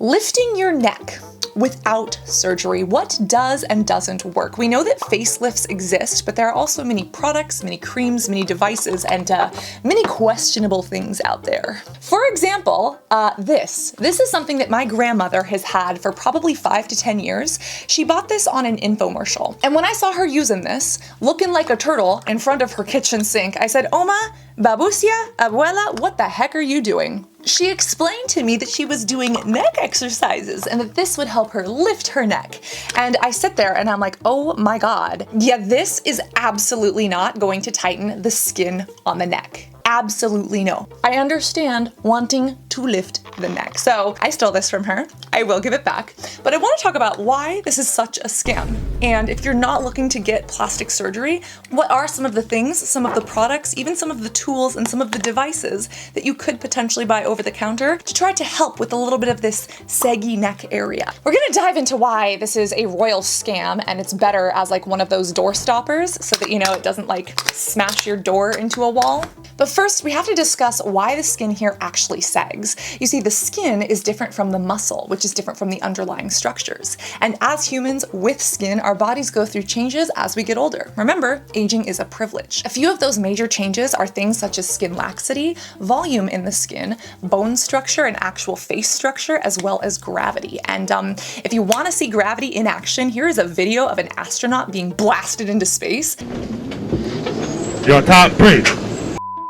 Lifting your neck without surgery. What does and doesn't work? We know that facelifts exist, but there are also many products, many creams, many devices, and many questionable things out there. For example, this is something that my grandmother has had for probably 5 to 10 years. She bought this on an infomercial. And when I saw her using this, looking like a turtle in front of her kitchen sink, I said, Oma, babusia, abuela, what the heck are you doing? She explained to me that she was doing neck exercises and that this would help her lift her neck. And I sit there and I'm like, oh my God. Yeah, this is absolutely not going to tighten the skin on the neck. Absolutely no. I understand wanting to lift the neck. So I stole this from her. I will give it back. But I want to talk about why this is such a scam. And if you're not looking to get plastic surgery, what are some of the things, some of the products, even some of the tools and some of the devices that you could potentially buy over the counter to try to help with a little bit of this saggy neck area. We're gonna dive into why this is a royal scam and it's better as like one of those door stoppers so that, you know, it doesn't like smash your door into a wall. But first, we have to discuss why the skin here actually sags. You see, the skin is different from the muscle, which is different from the underlying structures. And as humans with skin, our bodies go through changes as we get older. Remember, aging is a privilege. A few of those major changes are things such as skin laxity, volume in the skin, bone structure and actual face structure, as well as gravity. And if you want to see gravity in action, here is a video of an astronaut being blasted into space. Your top 3.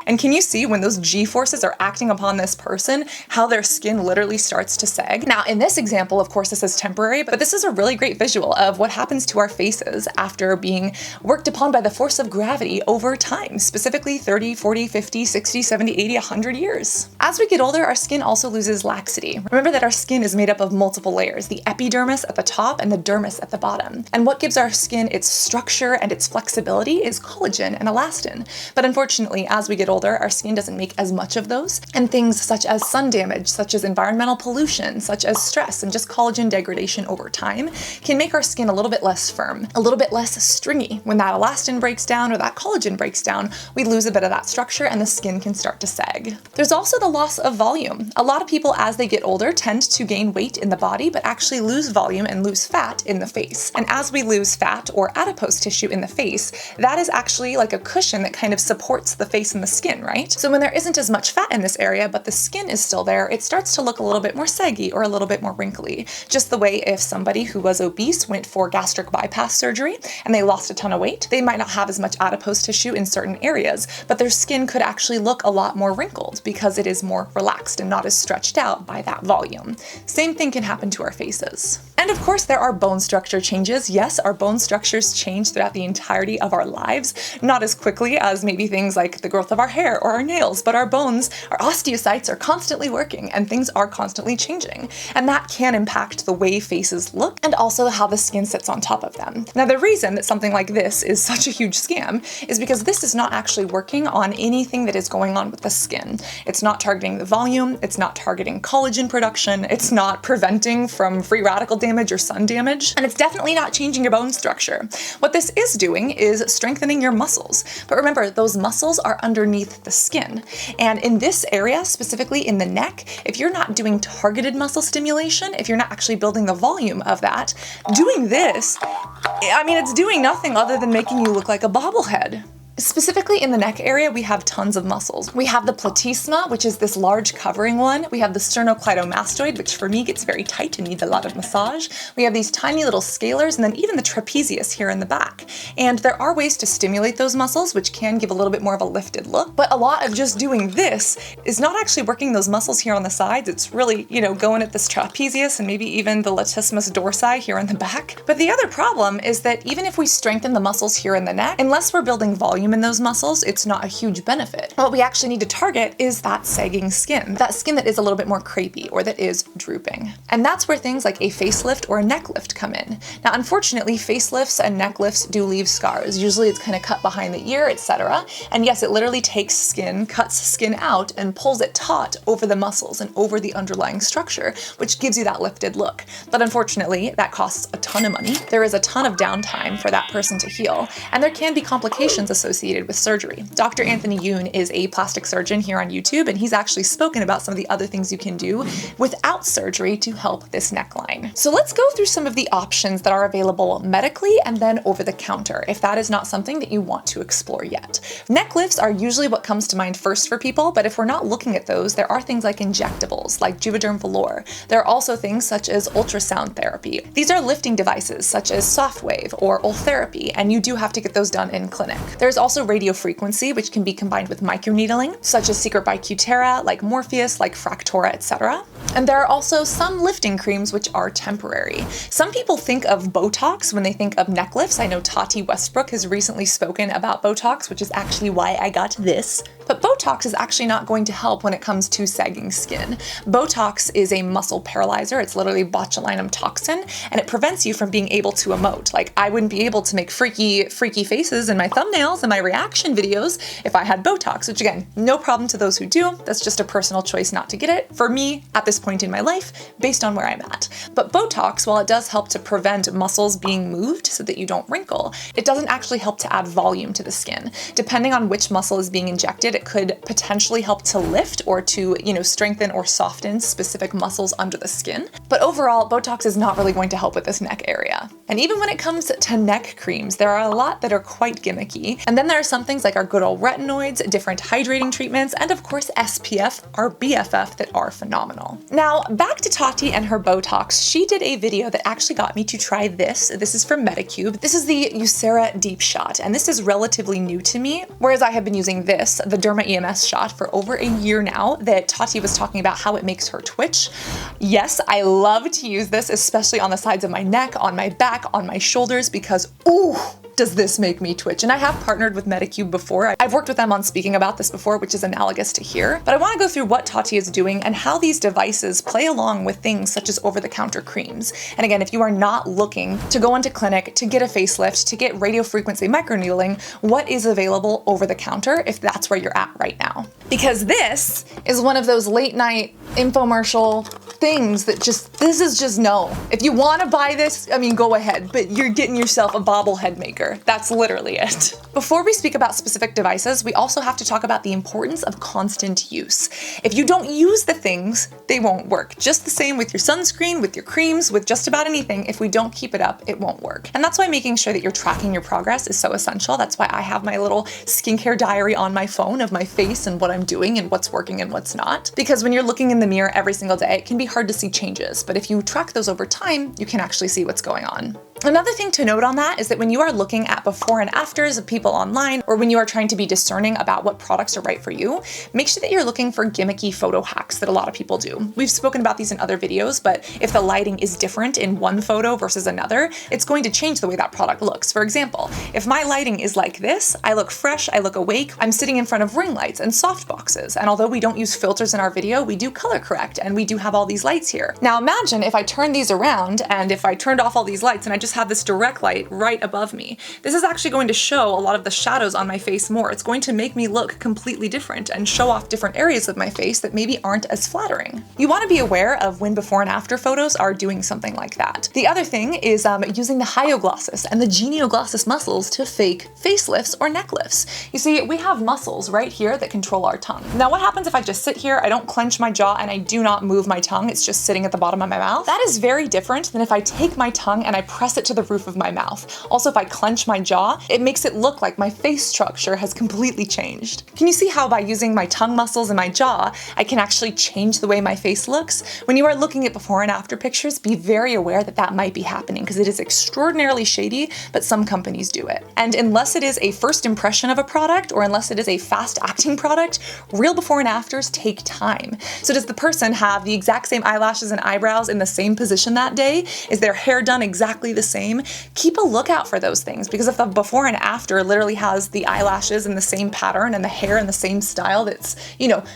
And can you see when those G-forces are acting upon this person, how their skin literally starts to sag? Now, in this example, of course, this is temporary, but this is a really great visual of what happens to our faces after being worked upon by the force of gravity over time, specifically 30, 40, 50, 60, 70, 80, 100 years. As we get older, our skin also loses laxity. Remember that our skin is made up of multiple layers, the epidermis at the top and the dermis at the bottom. And what gives our skin its structure and its flexibility is collagen and elastin. But unfortunately, as we get older, our skin doesn't make as much of those, and things such as sun damage, such as environmental pollution, such as stress, and just collagen degradation over time can make our skin a little bit less firm, a little bit less stringy. When that elastin breaks down or that collagen breaks down, we lose a bit of that structure and the skin can start to sag. There's also the loss of volume. A lot of people as they get older tend to gain weight in the body, but actually lose volume and lose fat in the face. And as we lose fat or adipose tissue in the face, that is actually like a cushion that kind of supports the face and the skin, right? So when there isn't as much fat in this area, but the skin is still there, it starts to look a little bit more saggy or a little bit more wrinkly. Just the way if somebody who was obese went for gastric bypass surgery and they lost a ton of weight, they might not have as much adipose tissue in certain areas, but their skin could actually look a lot more wrinkled because it is more relaxed and not as stretched out by that volume. Same thing can happen to our faces. And of course, there are bone structure changes. Yes, our bone structures change throughout the entirety of our lives, not as quickly as maybe things like the growth of our hair or our nails, but our bones, our osteocytes are constantly working and things are constantly changing. And that can impact the way faces look and also how the skin sits on top of them. Now, the reason that something like this is such a huge scam is because this is not actually working on anything that is going on with the skin. It's not targeting the volume, it's not targeting collagen production, it's not preventing from free radical damage or sun damage, and it's definitely not changing your bone structure. What this is doing is strengthening your muscles. But remember, those muscles are underneath the skin. And in this area, specifically in the neck, if you're not doing targeted muscle stimulation, if you're not actually building the volume of that, doing this, I mean, it's doing nothing other than making you look like a bobblehead. Specifically in the neck area, we have tons of muscles. We have the platysma, which is this large covering one. We have the sternocleidomastoid, which for me gets very tight and needs a lot of massage. We have these tiny little scalars, and then even the trapezius here in the back. And there are ways to stimulate those muscles, which can give a little bit more of a lifted look. But a lot of just doing this is not actually working those muscles here on the sides. It's really, you know, going at this trapezius and maybe even the latissimus dorsi here in the back. But the other problem is that even if we strengthen the muscles here in the neck, unless we're building volume in those muscles, it's not a huge benefit. What we actually need to target is that sagging skin, that skin that is a little bit more crepey or that is drooping. And that's where things like a facelift or a neck lift come in. Now, unfortunately, facelifts and neck lifts do leave scars. Usually it's kind of cut behind the ear, etc. And yes, it literally takes skin, cuts skin out and pulls it taut over the muscles and over the underlying structure, which gives you that lifted look. But unfortunately, that costs a ton of money. There is a ton of downtime for that person to heal, and there can be complications associated associated with surgery. Dr. Anthony Yoon is a plastic surgeon here on YouTube, and he's actually spoken about some of the other things you can do without surgery to help this neckline. So let's go through some of the options that are available medically and then over the counter, if that is not something that you want to explore yet. Neck lifts are usually what comes to mind first for people, but if we're not looking at those, there are things like injectables, like Juvederm Velour. There are also things such as ultrasound therapy. These are lifting devices such as SoftWave or Ultherapy, and you do have to get those done in clinic. There's also radiofrequency, which can be combined with microneedling, such as Secret by Cutera, like Morpheus, like Fractora, etc. And there are also some lifting creams which are temporary. Some people think of Botox when they think of neck lifts. I know Tati Westbrook has recently spoken about Botox, which is actually why I got this. But Botox is actually not going to help when it comes to sagging skin. Botox is a muscle paralyzer. It's literally botulinum toxin, and it prevents you from being able to emote. Like, I wouldn't be able to make freaky faces in my thumbnails and my reaction videos if I had Botox, which again, no problem to those who do. That's just a personal choice not to get it. For me, at this point in my life, based on where I'm at. But Botox, while it does help to prevent muscles being moved so that you don't wrinkle, it doesn't actually help to add volume to the skin. Depending on which muscle is being injected, it could potentially help to lift or to, strengthen or soften specific muscles under the skin. But overall, Botox is not really going to help with this neck area. And even when it comes to neck creams, there are a lot that are quite gimmicky. And then there are some things like our good old retinoids, different hydrating treatments, and of course SPF, our BFF, that are phenomenal. Now, back to Tati and her Botox. She did a video that actually got me to try this. This is from Medicube. This is the Eucera Deep Shot, and this is relatively new to me, whereas I have been using this, the Derma EMS shot, for over a year now, that Tati was talking about how it makes her twitch. Yes, I love to use this, especially on the sides of my neck, on my back, on my shoulders, because ooh, does this make me twitch. And I have partnered with Medicube before. I've worked with them on speaking about this before, which is analogous to here. But I want to go through what Tati is doing and how these devices play along with things such as over-the-counter creams. And again, if you are not looking to go into clinic, to get a facelift, to get radiofrequency microneedling, what is available over the counter if that's where you're at right now. Because this is one of those late night infomercial things that this is just no. If you want to buy this, I mean, go ahead, but you're getting yourself a bobblehead maker. That's literally it. Before we speak about specific devices, we also have to talk about the importance of constant use. If you don't use the things, they won't work. Just the same with your sunscreen, with your creams, with just about anything. If we don't keep it up, it won't work. And that's why making sure that you're tracking your progress is so essential. That's why I have my little skincare diary on my phone of my face and what I'm doing and what's working and what's not. Because when you're looking in the mirror every single day, it can be hard to see changes. But if you track those over time, you can actually see what's going on. Another thing to note on that is that when you are looking at before and afters of people online, or when you are trying to be discerning about what products are right for you, make sure that you're looking for gimmicky photo hacks that a lot of people do. We've spoken about these in other videos, but if the lighting is different in one photo versus another, it's going to change the way that product looks. For example, if my lighting is like this, I look fresh, I look awake, I'm sitting in front of ring lights and soft boxes. And although we don't use filters in our video, we do color correct and we do have all these lights here. Now imagine if I turn these around and if I turned off all these lights and I just have this direct light right above me. This is actually going to show a lot of the shadows on my face more. It's going to make me look completely different and show off different areas of my face that maybe aren't as flattering. You want to be aware of when before and after photos are doing something like that. The other thing is using the hyoglossus and the genioglossus muscles to fake facelifts or neck lifts. You see, we have muscles right here that control our tongue. Now what happens if I just sit here, I don't clench my jaw, and I do not move my tongue, it's just sitting at the bottom of my mouth? That is very different than if I take my tongue and I press it to the roof of my mouth. Also, if I clench my jaw, it makes it look like my face structure has completely changed. Can you see how by using my tongue muscles and my jaw, I can actually change the way my face looks? When you are looking at before and after pictures, be very aware that that might be happening because it is extraordinarily shady, but some companies do it. And unless it is a first impression of a product or unless it is a fast acting product, real before and afters take time. So does the person have the exact same eyelashes and eyebrows in the same position that day? Is their hair done exactly the same? Keep a lookout for those things, because if the before and after literally has the eyelashes in the same pattern and the hair in the same style that's,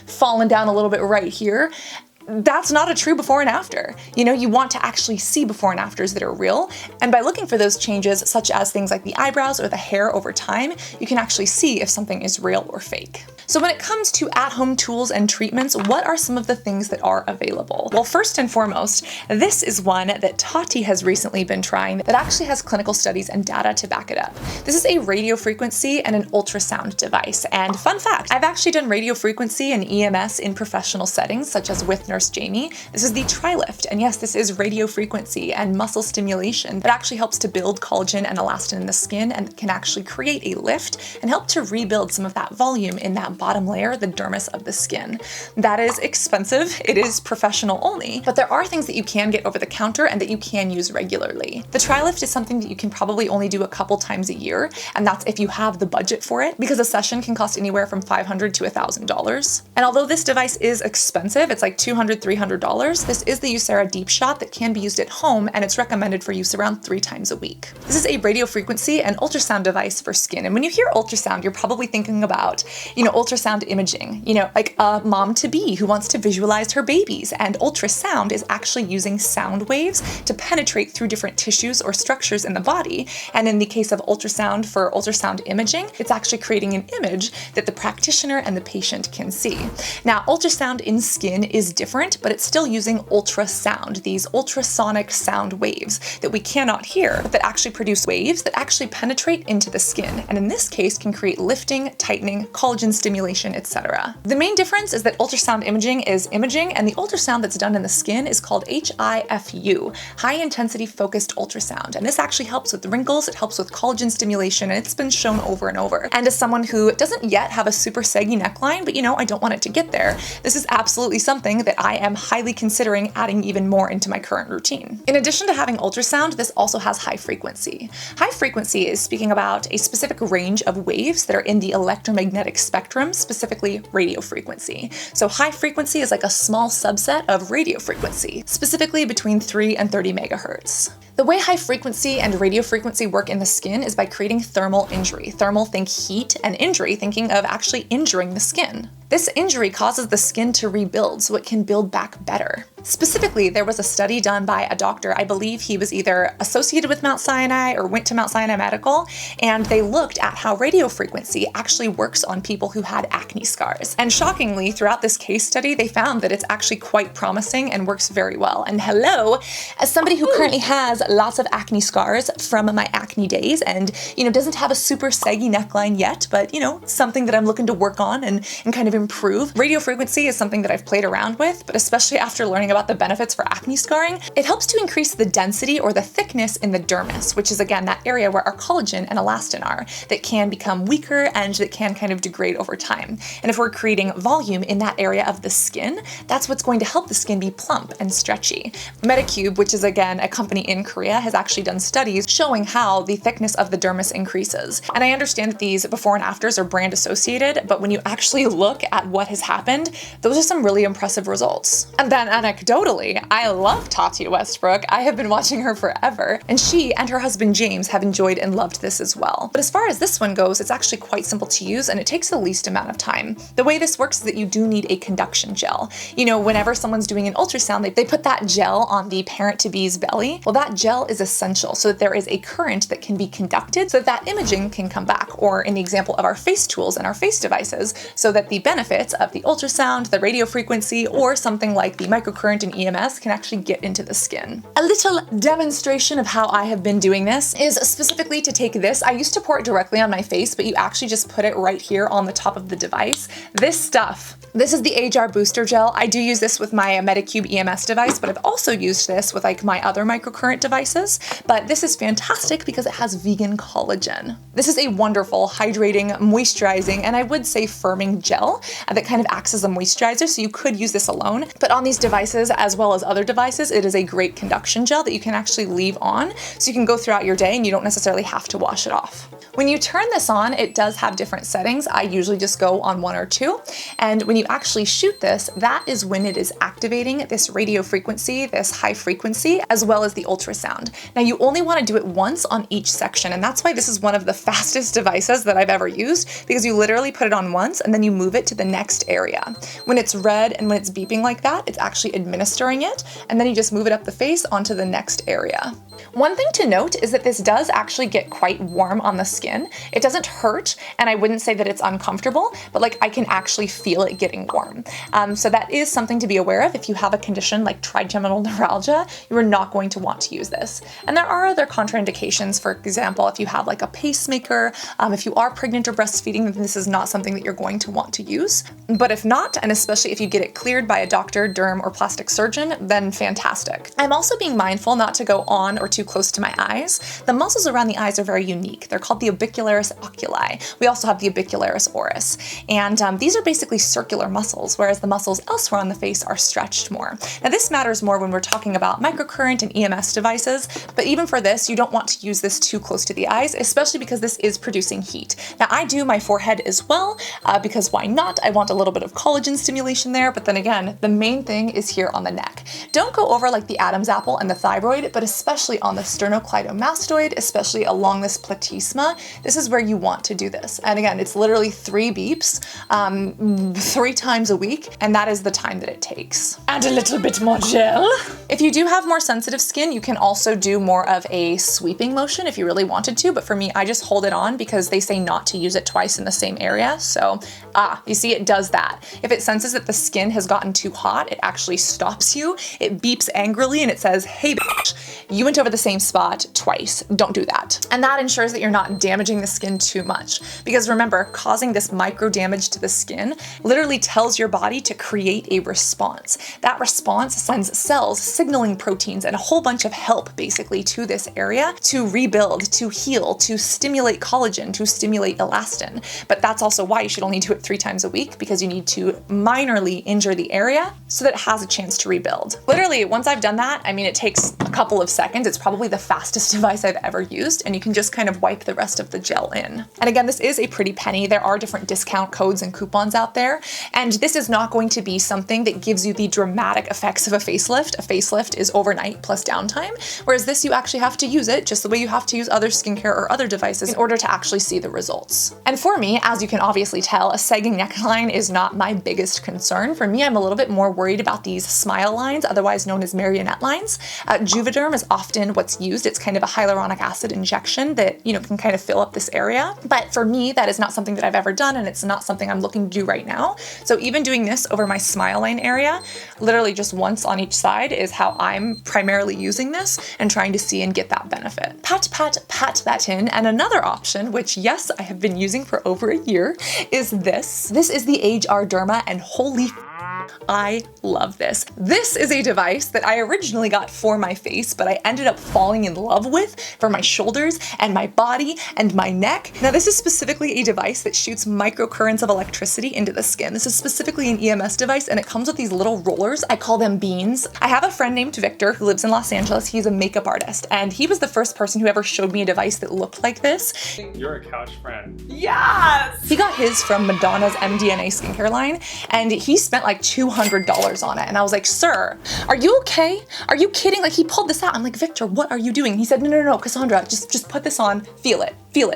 fallen down a little bit right here, that's not a true before and after. You know, you want to actually see before and afters that are real. And by looking for those changes, such as things like the eyebrows or the hair over time, you can actually see if something is real or fake. So when it comes to at-home tools and treatments, what are some of the things that are available? Well, first and foremost, this is one that Tati has recently been trying that actually has clinical studies and data to back it up. This is a radiofrequency and an ultrasound device. And fun fact, I've actually done radiofrequency and EMS in professional settings, such as with Nurse Jamie. This is the TriLift. And yes, this is radiofrequency and muscle stimulation that actually helps to build collagen and elastin in the skin and can actually create a lift and help to rebuild some of that volume in that bottom layer, the dermis of the skin. That is expensive. It is professional only, but there are things that you can get over the counter and that you can use regularly. The TriLift is something that you can probably only do a couple times a year, and that's if you have the budget for it, because a session can cost anywhere from $500 to $1,000. And although this device is expensive, it's like $200, $300, this is the Ucera Deep Shot that can be used at home, and it's recommended for use around 3 times a week. This is a radiofrequency and ultrasound device for skin. And when you hear ultrasound, you're probably thinking about, ultrasound imaging, like a mom-to-be who wants to visualize her babies. And ultrasound is actually using sound waves to penetrate through different tissues or structures in the body. And in the case of ultrasound for ultrasound imaging, it's actually creating an image that the practitioner and the patient can see. Now, ultrasound in skin is different, but it's still using ultrasound, these ultrasonic sound waves that we cannot hear, but that actually produce waves that actually penetrate into the skin. And in this case, can create lifting, tightening, collagen stimulation, etc. The main difference is that ultrasound imaging is imaging, and the ultrasound that's done in the skin is called HIFU, high intensity focused ultrasound. And this actually helps with wrinkles, it helps with collagen stimulation, and it's been shown over and over. And as someone who doesn't yet have a super saggy neckline, but I don't want it to get there, this is absolutely something that I am highly considering adding even more into my current routine. In addition to having ultrasound, this also has high frequency. High frequency is speaking about a specific range of waves that are in the electromagnetic spectrum, specifically radio frequency. So high frequency is like a small subset of radio frequency, specifically between 3 and 30 megahertz. The way high frequency and radio frequency work in the skin is by creating thermal injury. Thermal, think heat, and injury, thinking of actually injuring the skin. This injury causes the skin to rebuild so it can build back better. Specifically, there was a study done by a doctor, I believe he was either associated with Mount Sinai or went to Mount Sinai Medical, and they looked at how radiofrequency actually works on people who had acne scars. And shockingly, throughout this case study, they found that it's actually quite promising and works very well. And hello, as somebody who currently has lots of acne scars from my acne days and, doesn't have a super saggy neckline yet, but, something that I'm looking to work on and kind of improve. Radiofrequency is something that I've played around with, but especially after learning about the benefits for acne scarring, it helps to increase the density or the thickness in the dermis, which is again that area where our collagen and elastin are, that can become weaker and that can kind of degrade over time. And if we're creating volume in that area of the skin, that's what's going to help the skin be plump and stretchy. Medicube, which is again a company in Korea, has actually done studies showing how the thickness of the dermis increases. And I understand that these before and afters are brand associated, but when you actually look at what has happened, those are some really impressive results. And then anecdotally, I love Tati Westbrook. I have been watching her forever, and she and her husband James have enjoyed and loved this as well. But as far as this one goes, it's actually quite simple to use and it takes the least amount of time. The way this works is that you do need a conduction gel. Whenever someone's doing an ultrasound, they put that gel on the parent-to-be's belly. Well, that gel is essential so that there is a current that can be conducted so that imaging can come back, or in the example of our face tools and our face devices, so that the benefits of the ultrasound, the radio frequency, or something like the microcurrent and EMS can actually get into the skin. A little demonstration of how I have been doing this is specifically to take this. I used to pour it directly on my face, but you actually just put it right here on the top of the device. This is the Ajar Booster Gel. I do use this with my Medicube EMS device, but I've also used this with my other microcurrent devices. But this is fantastic because it has vegan collagen. This is a wonderful, hydrating, moisturizing, and I would say firming gel that kind of acts as a moisturizer, so you could use this alone. But on these devices, devices as well as other devices, it is a great conduction gel that you can actually leave on, so you can go throughout your day and you don't necessarily have to wash it off. When you turn this on, it does have different settings. I usually just go on 1 or 2. And when you actually shoot this, that is when it is activating this radio frequency, this high frequency, as well as the ultrasound. Now you only want to do it once on each section, and that's why this is one of the fastest devices that I've ever used, because you literally put it on once and then you move it to the next area. When it's red and when it's beeping like that, it's actually administering it, and then you just move it up the face onto the next area. One thing to note is that this does actually get quite warm on the skin. It doesn't hurt, and I wouldn't say that it's uncomfortable, but like I can actually feel it getting warm. So that is something to be aware of. If you have a condition like trigeminal neuralgia, you are not going to want to use this. And there are other contraindications. For example, if you have like a pacemaker, if you are pregnant or breastfeeding, then this is not something that you're going to want to use. But if not, and especially if you get it cleared by a doctor, derm, or plastic surgeon, then fantastic. I'm also being mindful not to go on or too close to my eyes. The muscles around the eyes are very unique. They're called the orbicularis oculi. We also have the orbicularis oris. And these are basically circular muscles, whereas the muscles elsewhere on the face are stretched more. Now this matters more when we're talking about microcurrent and EMS devices, but even for this, you don't want to use this too close to the eyes, especially because this is producing heat. Now I do my forehead as well, because why not? I want a little bit of collagen stimulation there, but then again, the main thing is here on the neck. Don't go over like the Adam's apple and the thyroid, but especially on the sternocleidomastoid, especially along this platysma. This is where you want to do this. And again, it's literally 3 beeps, 3 times a week, and that is the time that it takes. Add a little bit more gel. If you do have more sensitive skin, you can also do more of a sweeping motion if you really wanted to, but for me, I just hold it on because they say not to use it twice in the same area. So, you see, it does that. If it senses that the skin has gotten too hot, it actually stops you. It beeps angrily and it says, hey bitch, you went over the same spot twice. Don't do that. And that ensures that you're not damaging the skin too much. Because remember, causing this micro damage to the skin literally tells your body to create a response. That response sends cells, signaling proteins, and a whole bunch of help basically to this area to rebuild, to heal, to stimulate collagen, to stimulate elastin. But that's also why you should only do it 3 times a week, because you need to minorly injure the area so that it has a chance to rebuild. Literally, once I've done that, I mean, it takes a couple of seconds. It's probably the fastest device I've ever used, and you can just kind of wipe the rest of the gel in. And again, this is a pretty penny. There are different discount codes and coupons out there, and this is not going to be something that gives you the dramatic effects of a facelift. A facelift is overnight plus downtime, whereas this, you actually have to use it just the way you have to use other skincare or other devices in order to actually see the results. And for me, as you can obviously tell, a sagging neckline is not my biggest concern. For me, I'm a little bit more worried about these smile lines, otherwise known as marionette lines. Juvederm is often what's used. It's kind of a hyaluronic acid injection that, you know, can kind of fill up this area. But for me, that is not something that I've ever done, and it's not something I'm looking to do right now. So even doing this over my smile line area, literally just once on each side, is how I'm primarily using this and trying to see and get that benefit. Pat, pat, pat that in. And another option, which yes, I have been using for over a year, is this. This is the Age R Derma, and holy I love this. This is a device that I originally got for my face, but I ended up falling in love with for my shoulders and my body and my neck. Now, this is specifically a device that shoots microcurrents of electricity into the skin. This is specifically an EMS device, and it comes with these little rollers. I call them beans. I have a friend named Victor who lives in Los Angeles. He's a makeup artist, and he was the first person who ever showed me a device that looked like this. You're a couch friend. Yes! He got his from Madonna's MDNA skincare line, and he spent like $200 on it. And I was like, sir, are you okay? Are you kidding? Like, he pulled this out. I'm like, Victor, what are you doing? He said, no, Cassandra, just put this on, feel it.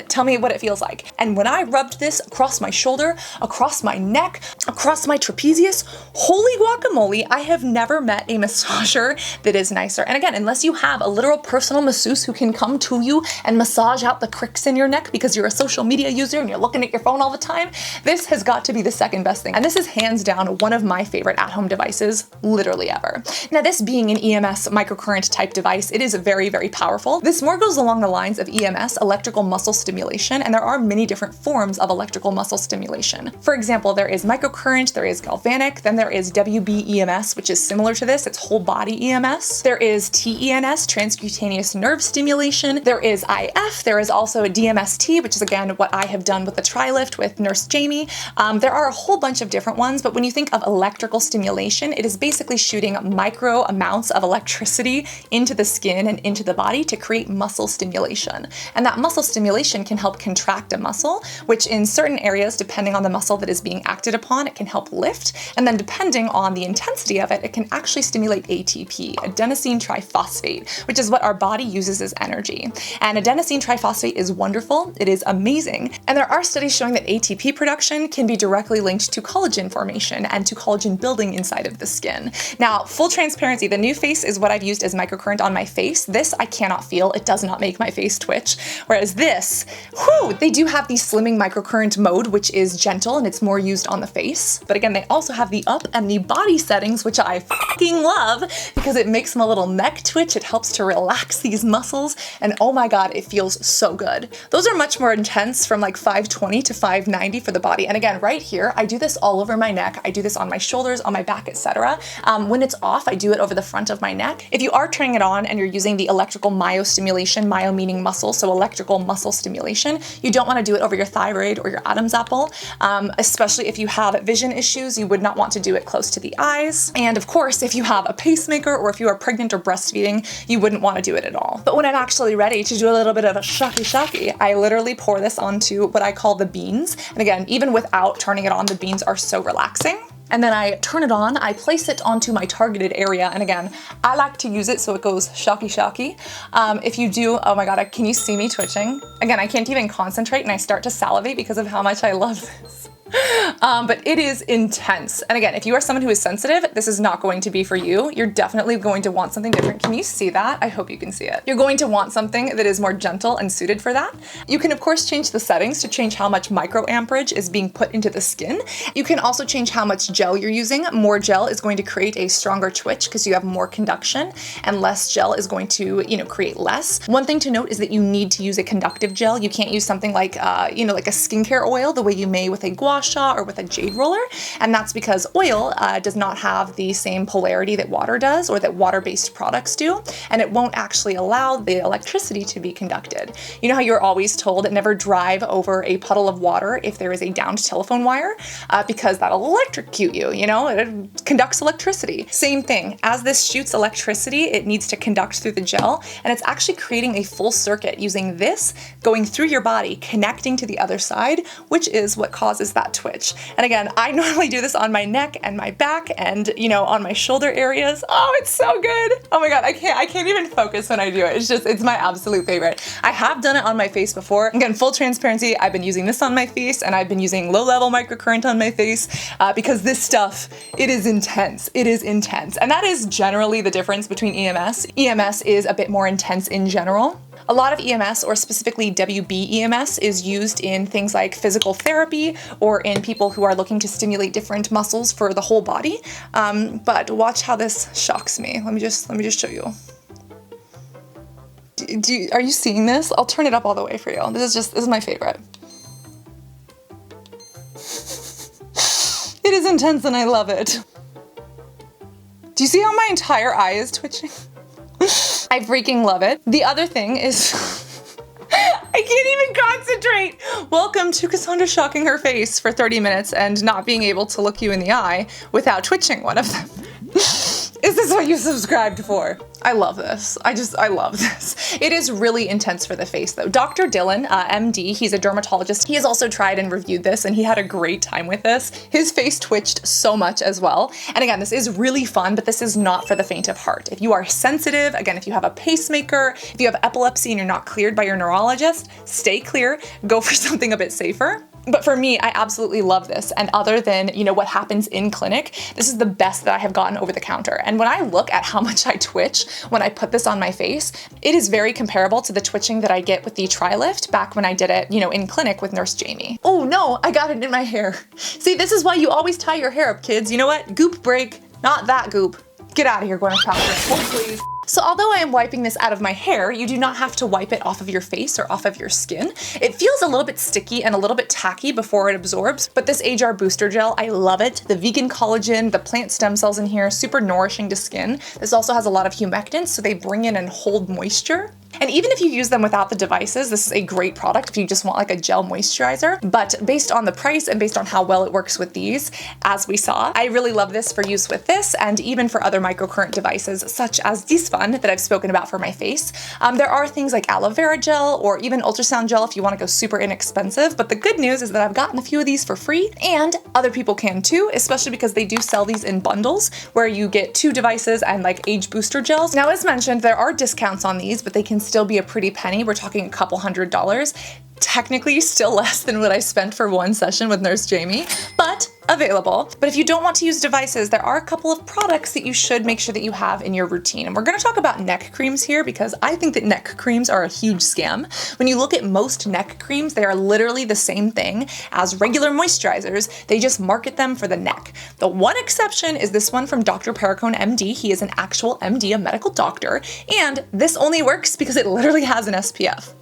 Tell me what it feels like. And when I rubbed this across my shoulder, across my neck, across my trapezius, holy guacamole, I have never met a massager that is nicer. And again, unless you have a literal personal masseuse who can come to you and massage out the cricks in your neck because you're a social media user and you're looking at your phone all the time, this has got to be the second best thing. And this is hands down one of my favorite at-home devices, literally ever. Now, this being an EMS microcurrent type device, it is very, very powerful. This more goes along the lines of EMS, electrical muscle stimulation, and there are many different forms of electrical muscle stimulation. For example, there is microcurrent, there is galvanic, then there is WBEMS, which is similar to this, it's whole body EMS. There is TENS, transcutaneous nerve stimulation. There is IF, there is also a DMST, which is again what I have done with the TriLift with Nurse Jamie. There are a whole bunch of different ones, but when you think of electric electrical stimulation. It is basically shooting micro amounts of electricity into the skin and into the body to create muscle stimulation. And that muscle stimulation can help contract a muscle, which in certain areas, depending on the muscle that is being acted upon, it can help lift. And then depending on the intensity of it, it can actually stimulate ATP, adenosine triphosphate, which is what our body uses as energy. And adenosine triphosphate is wonderful. It is amazing. And there are studies showing that ATP production can be directly linked to collagen formation and to collagen building inside of the skin. Now, full transparency, the NuFACE is what I've used as microcurrent on my face. This I cannot feel. It does not make my face twitch. Whereas this, whew, they do have the slimming microcurrent mode, which is gentle and it's more used on the face. But again, they also have the up and the body settings, which I fucking love because it makes my little neck twitch. It helps to relax these muscles. And oh my God, it feels so good. Those are much more intense, from like 520 to 590 for the body. And again, right here, I do this all over my neck. I do this on my shoulders, on my back, etc. When it's off, I do it over the front of my neck. If you are turning it on and you're using the electrical myostimulation, myo meaning muscle, so electrical muscle stimulation, you don't want to do it over your thyroid or your Adam's apple, especially if you have vision issues. You would not want to do it close to the eyes. And of course, if you have a pacemaker or if you are pregnant or breastfeeding, you wouldn't want to do it at all. But when I'm actually ready to do a little bit of a shocky, I literally pour this onto what I call the beans. And again, even without turning it on, the beans are so relaxing. And then I turn it on, I place it onto my targeted area. And again, I like to use it so it goes shocky. If you do, oh my God, can you see me twitching? Again, I can't even concentrate and I start to salivate because of how much I love this. But it is intense. And again, if you are someone who is sensitive, this is not going to be for you. You're definitely going to want something different. Can you see that? I hope you can see it. You're going to want something that is more gentle and suited for that. You can of course change the settings to change how much microamperage is being put into the skin. You can also change how much gel you're using. More gel is going to create a stronger twitch because you have more conduction, and less gel is going to, create less. One thing to note is that you need to use a conductive gel. You can't use something like, like a skincare oil the way you may with a gua sha or with a jade roller, and that's because oil does not have the same polarity that water does or that water-based products do, and it won't actually allow the electricity to be conducted. You know how you're always told never drive over a puddle of water if there is a downed telephone wire, because that'll electrocute you, it conducts electricity. Same thing, as this shoots electricity, it needs to conduct through the gel, and it's actually creating a full circuit using this going through your body, connecting to the other side, which is what causes that twitch. And again, I normally do this on my neck and my back and, on my shoulder areas. Oh, it's so good. Oh my God, I can't even focus when I do it. It's my absolute favorite. I have done it on my face before. Again, full transparency, I've been using this on my face and I've been using low-level microcurrent on my face because this stuff, it is intense. It is intense. And that is generally the difference between EMS. EMS is a bit more intense in general. A lot of EMS, or specifically WB EMS, is used in things like physical therapy or in people who are looking to stimulate different muscles for the whole body. But watch how this shocks me. Let me just show you. Are you seeing this? I'll turn it up all the way for you. This is my favorite. It is intense and I love it. Do you see how my entire eye is twitching? I freaking love it. The other thing is, I can't even concentrate. Welcome to Cassandra shocking her face for 30 minutes and not being able to look you in the eye without twitching one of them. Is this what you subscribed for? I love this. I love this. It is really intense for the face though. Dr. Dylan, MD, he's a dermatologist. He has also tried and reviewed this and he had a great time with this. His face twitched so much as well. And again, this is really fun, but this is not for the faint of heart. If you are sensitive, again, if you have a pacemaker, if you have epilepsy and you're not cleared by your neurologist, stay clear, go for something a bit safer. But for me, I absolutely love this. And other than, what happens in clinic, this is the best that I have gotten over the counter. And when I look at how much I twitch when I put this on my face, it is very comparable to the twitching that I get with the Tri-Lift back when I did it, in clinic with Nurse Jamie. Oh no, I got it in my hair. See, this is why you always tie your hair up, kids. You know what? Goop break, not that goop. Get out of here, Gwyneth Paltrow. Oh, please. So although I am wiping this out of my hair, you do not have to wipe it off of your face or off of your skin. It feels a little bit sticky and a little bit tacky before it absorbs, but this HR Booster Gel, I love it. The vegan collagen, the plant stem cells in here, super nourishing to skin. This also has a lot of humectants, so they bring in and hold moisture. And even if you use them without the devices, this is a great product if you just want like a gel moisturizer. But based on the price and based on how well it works with these, as we saw, I really love this for use with this and even for other microcurrent devices such as this one that I've spoken about for my face. There are things like aloe vera gel or even ultrasound gel if you want to go super inexpensive, but the good news is that I've gotten a few of these for free and other people can too, especially because they do sell these in bundles where you get 2 devices and like age booster gels. Now, as mentioned, there are discounts on these, but they can still be a pretty penny. We're talking a couple $100. Technically still less than what I spent for one session with Nurse Jamie, but available. But if you don't want to use devices, there are a couple of products that you should make sure that you have in your routine. And we're gonna talk about neck creams here because I think that neck creams are a huge scam. When you look at most neck creams, they are literally the same thing as regular moisturizers. They just market them for the neck. The one exception is this one from Dr. Perricone, MD. He is an actual MD, a medical doctor, and this only works because it literally has an SPF.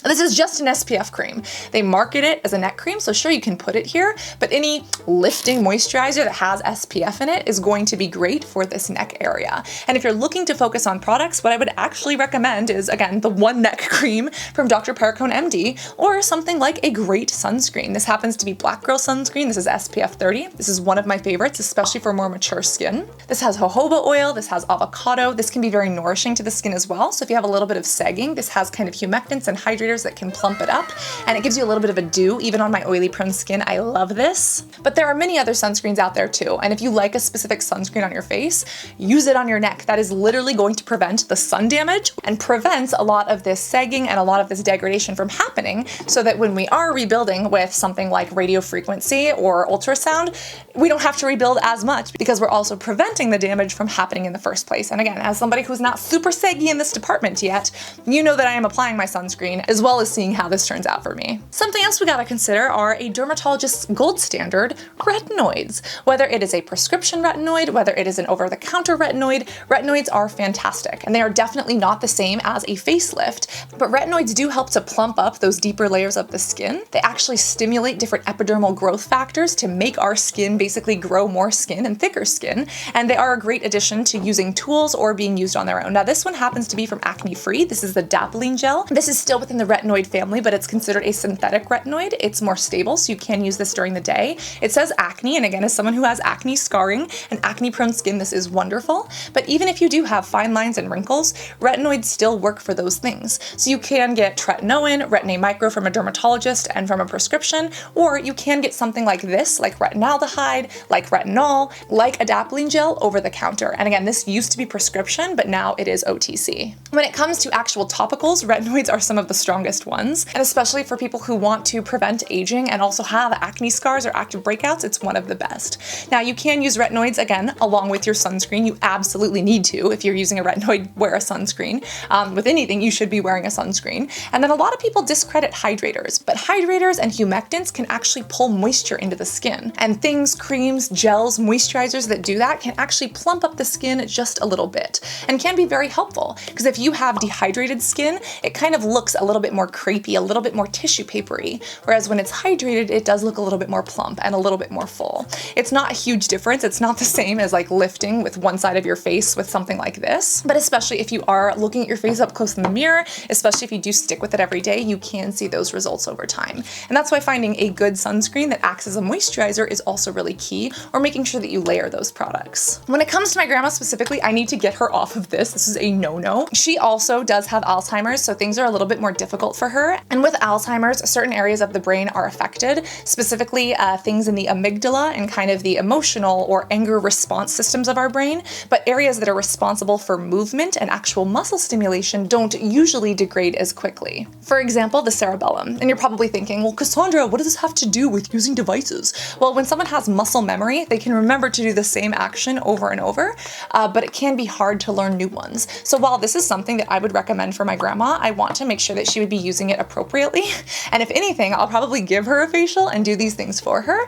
This is just an SPF cream. They market it as a neck cream, so sure you can put it here, but any lifting moisturizer that has SPF in it is going to be great for this neck area. And if you're looking to focus on products, what I would actually recommend is, again, the one neck cream from Dr. Perricone MD, or something like a great sunscreen. This happens to be Black Girl Sunscreen. This is SPF 30. This is one of my favorites, especially for more mature skin. This has jojoba oil, this has avocado. This can be very nourishing to the skin as well. So if you have a little bit of sagging, this has kind of humectants and hydrators that can plump it up, and it gives you a little bit of a dew even on my oily prone skin. I love this. But there are many other sunscreens out there too, and if you like a specific sunscreen on your face, use it on your neck. That is literally going to prevent the sun damage and prevents a lot of this sagging and a lot of this degradation from happening, so that when we are rebuilding with something like radio frequency or ultrasound, we don't have to rebuild as much because we're also preventing the damage from happening in the first place. And again, as somebody who's not super saggy in this department yet, you know that I am applying my sunscreen as well as seeing how this turns out for me. Something else we gotta consider are a dermatologist's gold standard retinoids. Whether it is a prescription retinoid, whether it is an over-the-counter retinoid, retinoids are fantastic. And they are definitely not the same as a facelift, but retinoids do help to plump up those deeper layers of the skin. They actually stimulate different epidermal growth factors to make our skin basically grow more skin and thicker skin. And they are a great addition to using tools or being used on their own. Now this one happens to be from AcneFree. This is the Adapalene Gel. This is still within the retinoid family, but it's considered a synthetic retinoid. It's more stable, so you can use this during the day. It says acne, and again, as someone who has acne scarring and acne-prone skin, this is wonderful. But even if you do have fine lines and wrinkles, retinoids still work for those things. So you can get tretinoin, Retin-A Micro from a dermatologist and from a prescription, or you can get something like this, like retinaldehyde, like retinol, like Adapalene Gel over the counter. And again, this used to be prescription, but now it is OTC. When it comes to actual topicals, retinoids are some of the strongest ones. And especially for people who want to prevent aging and also have acne scars or active breakouts, it's one of the best. Now you can use retinoids again along with your sunscreen. You absolutely need to. If you're using a retinoid, wear a sunscreen. With anything, you should be wearing a sunscreen. And then a lot of people discredit hydrators, but hydrators and humectants can actually pull moisture into the skin. And things, creams, gels, moisturizers that do that can actually plump up the skin just a little bit and can be very helpful, because if you have dehydrated skin, it kind of looks a little bit more crepey, a little bit more tissue papery, whereas when it's hydrated, it does look a little bit more plump and a little bit more full. It's not a huge difference. It's not the same as like lifting with one side of your face with something like this, but especially if you are looking at your face up close in the mirror, especially if you do stick with it every day, you can see those results over time. And that's why finding a good sunscreen that acts as a moisturizer is also really key, or making sure that you layer those products. When it comes to my grandma specifically, I need to get her off of this. This is a no-no. She also does have Alzheimer's, so things are a little bit more difficult for her. And with Alzheimer's, certain areas of the brain are affected, specifically things in the amygdala and kind of the emotional or anger response systems of our brain, but areas that are responsible for movement and actual muscle stimulation don't usually degrade as quickly. For example, the cerebellum. And you're probably thinking, well, Cassandra, what does this have to do with using devices? Well, when someone has muscle memory, they can remember to do the same action over and over, but it can be hard to learn new ones. So while this is something that I would recommend for my grandma, I want to make sure that she actually be using it appropriately. And if anything, I'll probably give her a facial and do these things for her,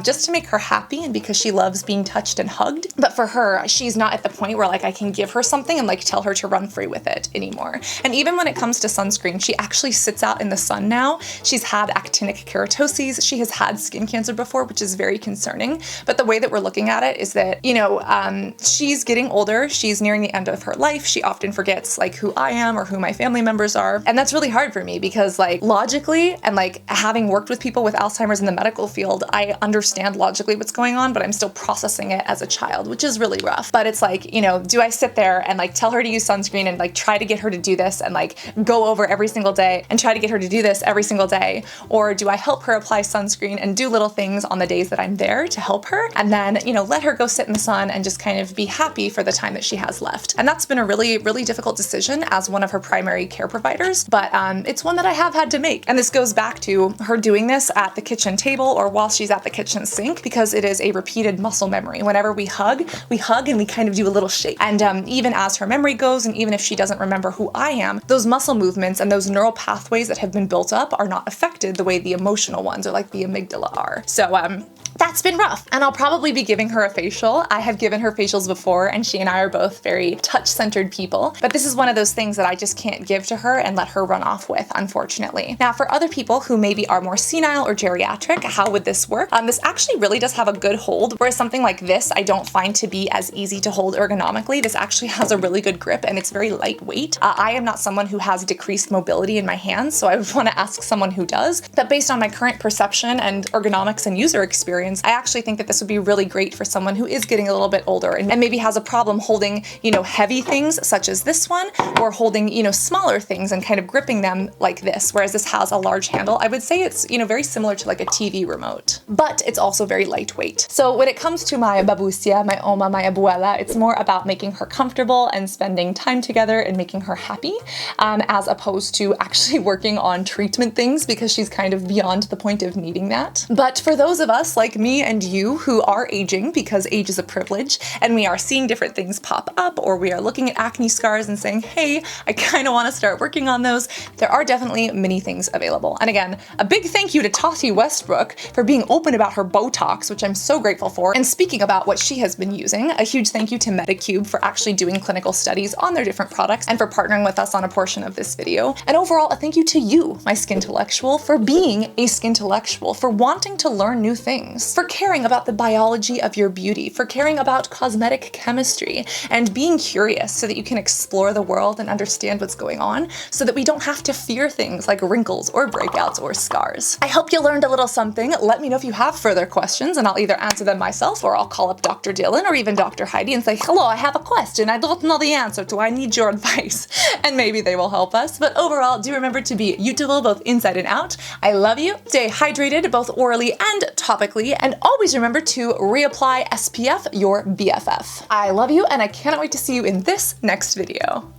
just to make her happy and because she loves being touched and hugged. But for her, she's not at the point where like I can give her something and like tell her to run free with it anymore. And even when it comes to sunscreen, she actually sits out in the sun now. She's had actinic keratoses. She has had skin cancer before, which is very concerning. But the way that we're looking at it is that, you know, she's getting older. She's nearing the end of her life. She often forgets like who I am or who my family members are. And that's really hard for me because like logically and like having worked with people with Alzheimer's in the medical field, I understand logically what's going on, but I'm still processing it as a child, which is really rough. But it's like, you know, do I sit there and like tell her to use sunscreen and like try to get her to do this and like go over every single day and try to get her to do this every single day? Or do I help her apply sunscreen and do little things on the days that I'm there to help her? And then, you know, let her go sit in the sun and just kind of be happy for the time that she has left. And that's been a really, really difficult decision as one of her primary care providers, but it's one that I have had to make. And this goes back to her doing this at the kitchen table or while she's at the kitchen sink, because it is a repeated muscle memory. Whenever we hug and we kind of do a little shake. And even as her memory goes, and even if she doesn't remember who I am, those muscle movements and those neural pathways that have been built up are not affected the way the emotional ones or like the amygdala are. So that's been rough, and I'll probably be giving her a facial. I have given her facials before, and she and I are both very touch-centered people, but this is one of those things that I just can't give to her and let her run off with, unfortunately. Now, for other people who maybe are more senile or geriatric, how would this work? This actually really does have a good hold, whereas something like this I don't find to be as easy to hold ergonomically. This actually has a really good grip, and it's very lightweight. I am not someone who has decreased mobility in my hands, so I would want to ask someone who does. But based on my current perception and ergonomics and user experience, I actually think that this would be really great for someone who is getting a little bit older and maybe has a problem holding, you know, heavy things such as this one, or holding, you know, smaller things and kind of gripping them like this, whereas this has a large handle. I would say it's, you know, very similar to like a TV remote, but it's also very lightweight. So when it comes to my babusia, my oma, my abuela, it's more about making her comfortable and spending time together and making her happy, as opposed to actually working on treatment things, because she's kind of beyond the point of needing that. But for those of us like me and you who are aging, because age is a privilege, and we are seeing different things pop up, or we are looking at acne scars and saying, hey, I kind of want to start working on those, there are definitely many things available. And again, a big thank you to Tati Westbrook for being open about her Botox, which I'm so grateful for, and speaking about what she has been using. A huge thank you to Medicube for actually doing clinical studies on their different products and for partnering with us on a portion of this video. And overall, a thank you to you, my skintellectual, for being a skintellectual, for wanting to learn new things, for caring about the biology of your beauty, for caring about cosmetic chemistry, and being curious so that you can explore the world and understand what's going on, so that we don't have to fear things like wrinkles or breakouts or scars. I hope you learned a little something. Let me know if you have further questions, and I'll either answer them myself, or I'll call up Dr. Dylan or even Dr. Heidi and say, hello, I have a question. I don't know the answer to. I need your advice. And maybe they will help us. But overall, do remember to be beautiful both inside and out. I love you. Stay hydrated both orally and topically, and always remember to reapply SPF, your BFF. I love you, and I cannot wait to see you in this next video.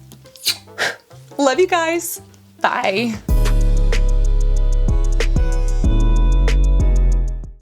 Love you guys. Bye.